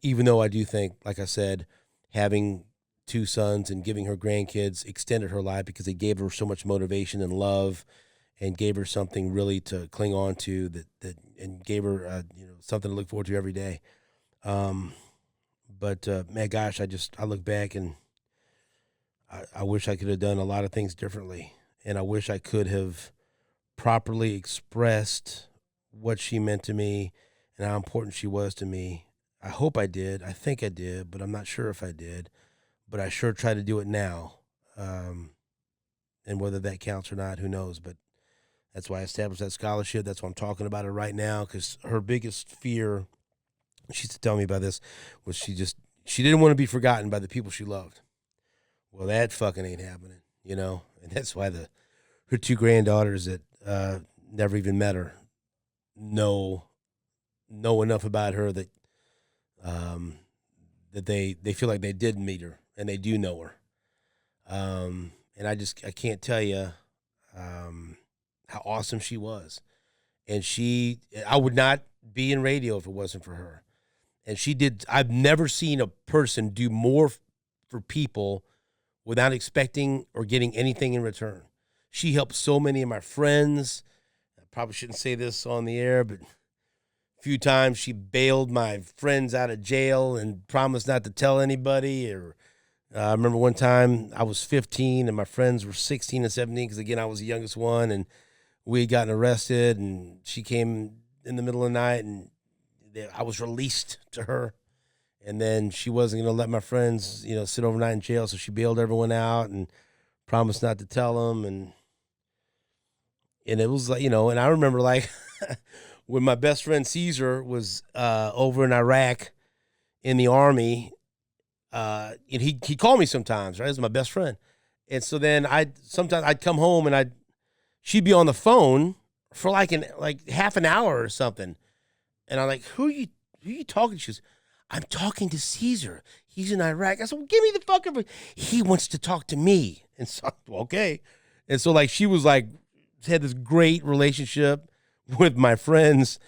Speaker 1: Even though I do think, like I said, having 2 sons and giving her grandkids extended her life because they gave her so much motivation and love, and gave her something really to cling on to and gave her something to look forward to every day. But man, gosh, I look back and I wish I could have done a lot of things differently, and I wish I could have properly expressed what she meant to me and how important she was to me. I hope I did. I think I did, but I'm not sure if I did. But I sure try to do it now. And whether that counts or not, who knows? But that's why I established that scholarship. That's why I'm talking about it right now, because her biggest fear, she used to tell me about this, was she didn't want to be forgotten by the people she loved. Well, that fucking ain't happening, And that's why her 2 granddaughters that never even met her know enough about her that that they feel like they did meet her and they do know her. And I can't tell you how awesome she was. And I would not be in radio if it wasn't for her. And I've never seen a person do more for people without expecting or getting anything in return. She helped so many of my friends. I probably shouldn't say this on the air, but a few times she bailed my friends out of jail and promised not to tell anybody. Or I remember one time I was 15 and my friends were 16 and 17 because, again, I was the youngest one, and we had gotten arrested, and she came in the middle of the night, and I was released to her. And then she wasn't going to let my friends, sit overnight in jail, so she bailed everyone out and promised not to tell them. And it was like, and I remember, like, when my best friend Caesar was over in Iraq in the Army, and he called me sometimes, right? He was my best friend. And so then sometimes I'd come home and she'd be on the phone for like half an hour or something. And I'm like, who are you talking to? She goes, I'm talking to Caesar. He's in Iraq. I said, well, give me the fucking, he wants to talk to me. And so, okay. And so, like, she was like, had this great relationship with my friends,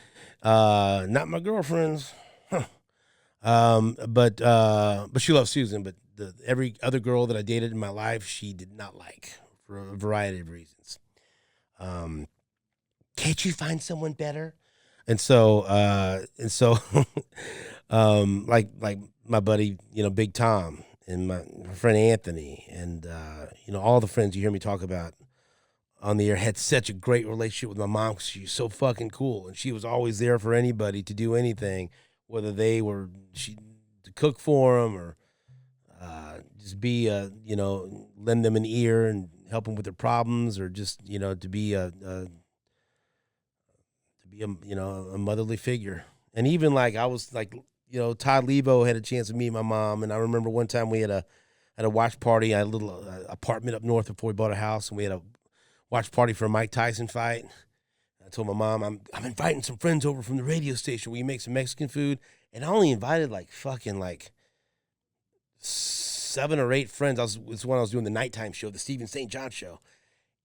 Speaker 1: not my girlfriends. But she loved Susan. But every other girl that I dated in my life, she did not like, for a variety of reasons. Can't you find someone better? And so, like my buddy, Big Tom, and my friend Anthony, and all the friends you hear me talk about on the air had such a great relationship with my mom because she's so fucking cool, and she was always there for anybody to do anything, whether to cook for them or just be lend them an ear and help them with their problems, or just to be a motherly figure. And even like I was like, Todd Levo had a chance to meet my mom, and I remember one time we had a watch party. I had a little apartment up north before we bought a house, and we had a watch party for a Mike Tyson fight. I told my mom, I'm inviting some friends over from the radio station. Will you make some Mexican food? And I only invited like fucking like 7 or 8 friends. It's when I was doing the nighttime show, the Stephen St. John show.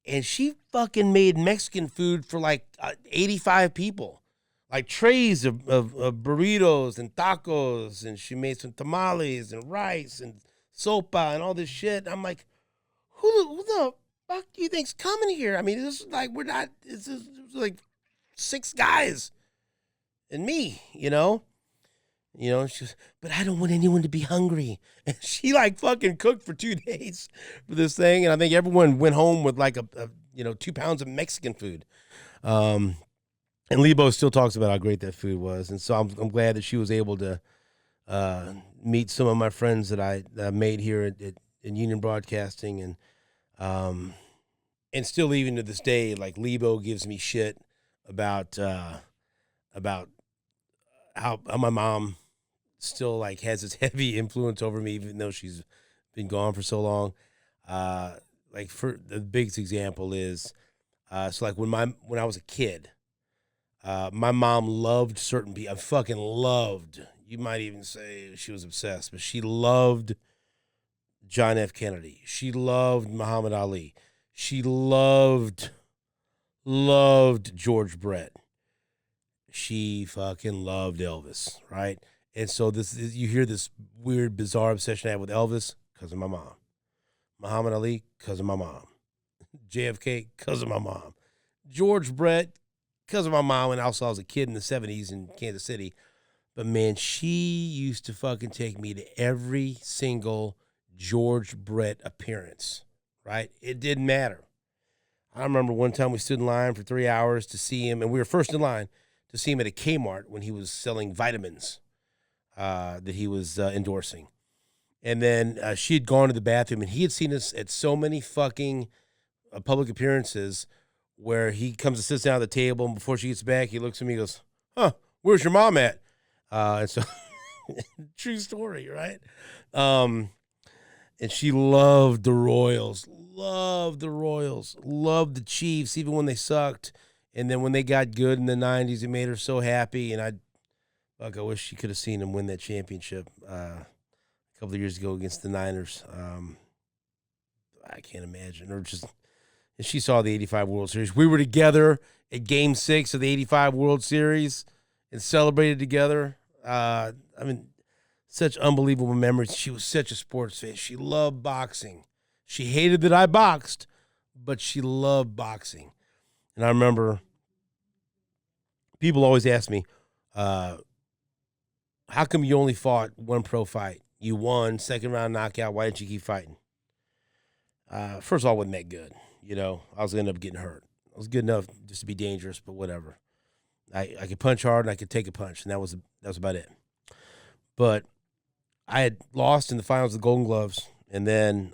Speaker 1: And she fucking made Mexican food for like 85 people, like trays of burritos and tacos. And she made some tamales and rice and sopa and all this shit. I'm like, who the fuck do you think's coming here? I mean, this is like, this is like 6 guys and me, she goes, but I don't want anyone to be hungry. And she like fucking cooked for 2 days for this thing. And I think everyone went home with like a 2 pounds of Mexican food. And Lebo still talks about how great that food was. And so I'm glad that she was able to meet some of my friends that I made here in Union Broadcasting. And still, even to this day, like, Lebo gives me shit about how my mom still like has this heavy influence over me, even though she's been gone for so long. Like, for the biggest example is, so like when I was a kid, my mom loved certain people. I fucking loved. You might even say she was obsessed, but she loved John F. Kennedy. She loved Muhammad Ali. She loved George Brett. She fucking loved Elvis, right? And so you hear this weird, bizarre obsession I have with Elvis. because of my mom. Muhammad Ali, because of my mom. JFK, because of my mom. George Brett, because of my mom, and also I was a kid in the 70s in Kansas City. But, man, she used to fucking take me to every single George Brett appearance, right? It didn't matter. I remember one time we stood in line for 3 hours to see him, and we were first in line to see him at a Kmart when he was selling vitamins that he was endorsing. And then she had gone to the bathroom, and he had seen us at so many fucking public appearances where he comes and sits down at the table, and before she gets back, he looks at me and goes, huh, where's your mom at? And so, true story, right? And she loved the Royals, loved the Chiefs, even when they sucked. And then when they got good in the 90s, it made her so happy. And I wish she could have seen him win that championship a couple of years ago against the Niners. I can't imagine. Or just, and she saw the 85 World Series. We were together at Game 6 of the 85 World Series and celebrated together. I mean, such unbelievable memories. She was such a sports fan. She loved boxing. She hated that I boxed, but she loved boxing. And I remember people always ask me, how come you only fought one pro fight? You won, second round knockout. Why didn't you keep fighting? First of all, I wasn't that good. You know, I was going to end up getting hurt. I was good enough just to be dangerous, but whatever. I could punch hard and I could take a punch, and that was about it. But I had lost in the finals of the Golden Gloves, and then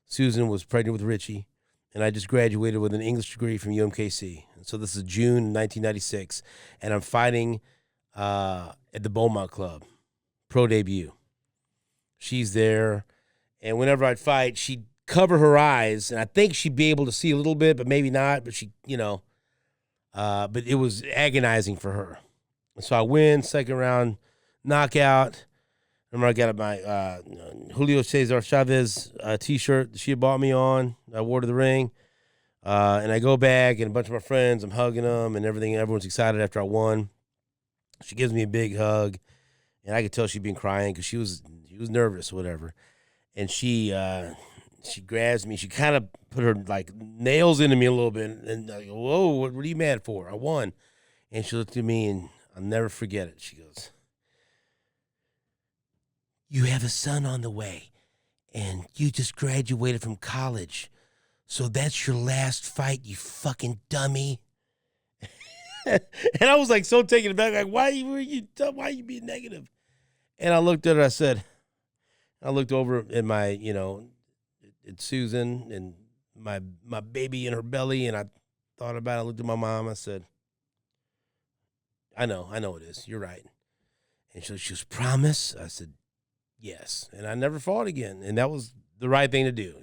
Speaker 1: Susan was pregnant with Richie, and I just graduated with an English degree from UMKC. And so this is June 1996, and I'm fighting at the Beaumont Club, pro debut. She's there, and whenever I'd fight, she'd cover her eyes, and I think she'd be able to see a little bit, but maybe not. But she, but it was agonizing for her. So I win, second round knockout. I remember I got my Julio Cesar Chavez T-shirt that she had bought me on. I wore to the ring. And I go back, and a bunch of my friends, I'm hugging them and everything. Everyone's excited after I won. She gives me a big hug, and I could tell she'd been crying because she was nervous or whatever. And she grabs me. She kind of put her like nails into me a little bit, and I go, "Whoa, what are you mad for? I won." And she looked at me, and I'll never forget it. She goes, "You have a son on the way, and you just graduated from college, so that's your last fight, you fucking dummy." And I was like so taken aback, like, why are you being negative? And I looked at her, I looked over at my, at Susan and my baby in her belly, and I thought about it. I looked at my mom, I said, I know it is. You're right. And she was, promise? I said, yes. And I never fought again. And that was the right thing to do.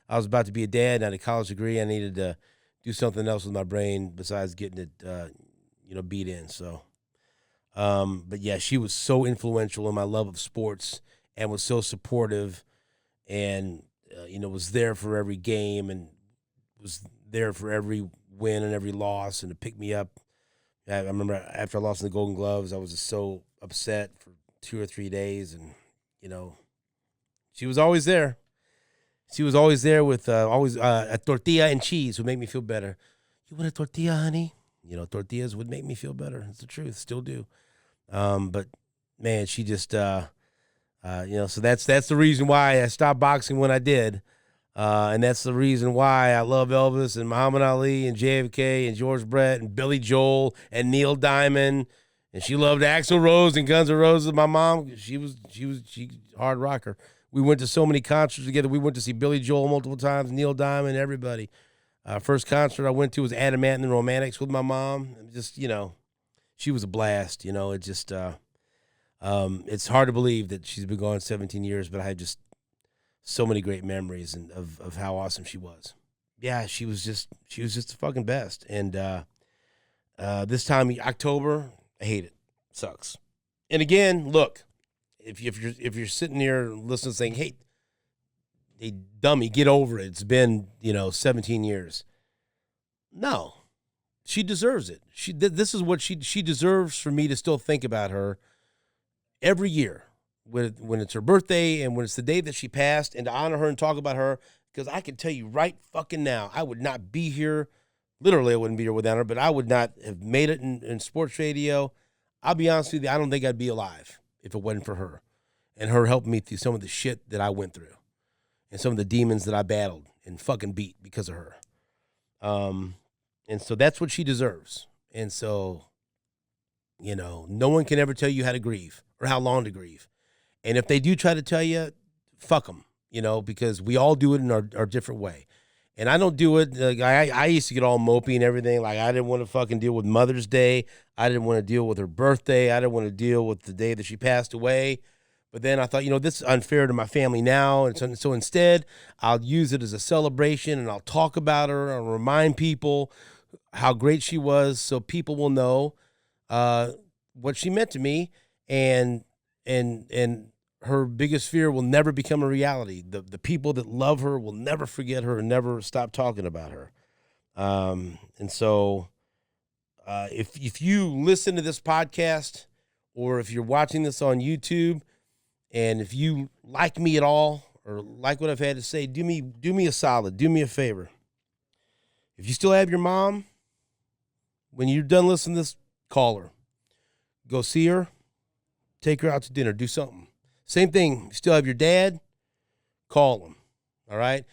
Speaker 1: I was about to be a dad, and I had a college degree. I needed to do something else with my brain besides getting it, beat in. So, but yeah, she was so influential in my love of sports and was so supportive and, was there for every game and was there for every win and every loss and to pick me up. I remember after I lost in the Golden Gloves, I was just so upset for 2 or 3 days. And, she was always there. She was always there with a tortilla and cheese would make me feel better. You want a tortilla, honey? Tortillas would make me feel better. It's the truth. Still do. But, man, she just, so that's the reason why I stopped boxing when I did. And that's the reason why I love Elvis and Muhammad Ali and JFK and George Brett and Billy Joel and Neil Diamond. And she loved Axl Rose and Guns N' Roses. My mom, she hard rocker. We went to so many concerts together. We went to see Billy Joel multiple times, Neil Diamond, everybody. First concert I went to was Adamant and the Romantics with my mom. Just, she was a blast. It just, it's hard to believe that she's been gone 17 years, but I had just so many great memories of how awesome she was. Yeah, she was just the fucking best. And this time, October, I hate it. Sucks. And again, look, if you're sitting there listening, saying, "Hey, dummy, get over it. It's been 17 years." No, she deserves it. This is what she deserves for me to still think about her every year when it's her birthday and when it's the day that she passed, and to honor her and talk about her, because I can tell you right fucking now, I would not be here. Literally, I wouldn't be here without her, but I would not have made it in sports radio. I'll be honest with you, I don't think I'd be alive if it wasn't for her and her helping me through some of the shit that I went through and some of the demons that I battled and fucking beat because of her. And so that's what she deserves. And so, no one can ever tell you how to grieve or how long to grieve. And if they do try to tell you, fuck them, because we all do it in our different way. And I don't do it. Like I used to get all mopey and everything. Like I didn't want to fucking deal with Mother's Day. I didn't want to deal with her birthday. I didn't want to deal with the day that she passed away. But then I thought, this is unfair to my family now. And so instead, I'll use it as a celebration and I'll talk about her. I'll remind people how great she was so people will know what she meant to me. And her biggest fear will never become a reality. The people that love her will never forget her and never stop talking about her. And so if you listen to this podcast or if you're watching this on YouTube and if you like me at all or like what I've had to say, do me a solid, do me a favor. If you still have your mom, when you're done listening to this, call her. Go see her. Take her out to dinner. Do something. Same thing. You still have your dad, call him. All right?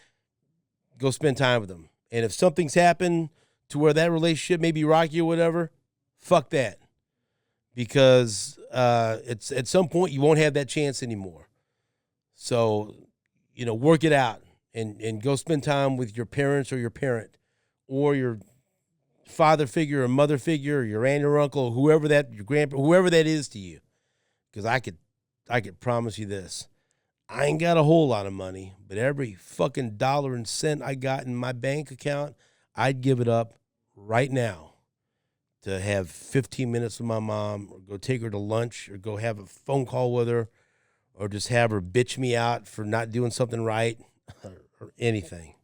Speaker 1: Go spend time with him. And if something's happened to where that relationship may be rocky or whatever, fuck that. Because it's at some point you won't have that chance anymore. So, work it out and go spend time with your parents or your parent or your father figure or mother figure or your aunt or uncle, whoever that, your grandpa, whoever that is to you. Because I could promise you this. I ain't got a whole lot of money, but every fucking dollar and cent I got in my bank account, I'd give it up right now to have 15 minutes with my mom or go take her to lunch or go have a phone call with her or just have her bitch me out for not doing something right or anything.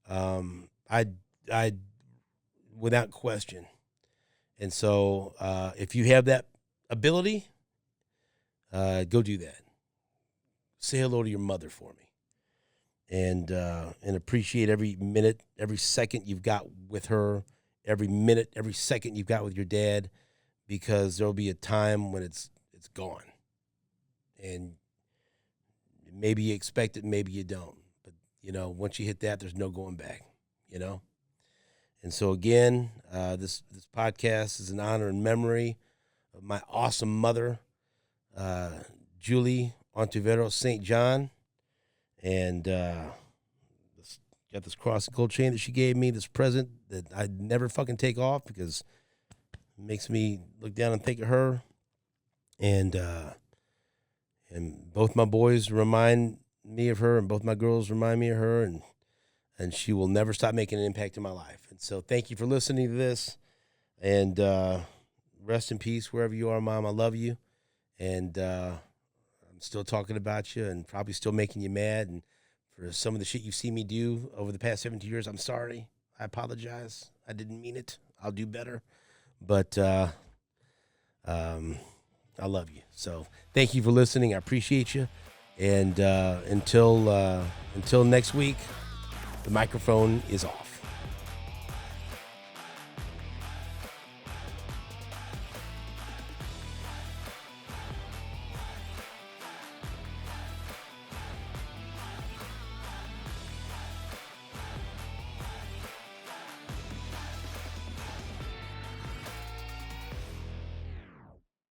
Speaker 1: I'd without question. And so if you have that ability, go do that. Say hello to your mother for me, and appreciate every minute, every second you've got with her, every minute, every second you've got with your dad, because there'll be a time when it's gone, and maybe you expect it, maybe you don't, but once you hit that, there's no going back, And so again, this podcast is an honor and memory of my awesome mother, Julie Ontiveros St. John, and got this cross and gold chain that she gave me, this present that I'd never fucking take off because it makes me look down and think of her. And both my boys remind me of her, and both my girls remind me of her, and she will never stop making an impact in my life. And so thank you for listening to this, and rest in peace wherever you are, Mom. I love you, and I'm still talking about you and probably still making you mad. And for some of the shit you see me do over the past 17 years, I'm sorry. I apologize. I didn't mean it. I'll do better. But I love you. So thank you for listening. I appreciate you. And until next week, the microphone is off.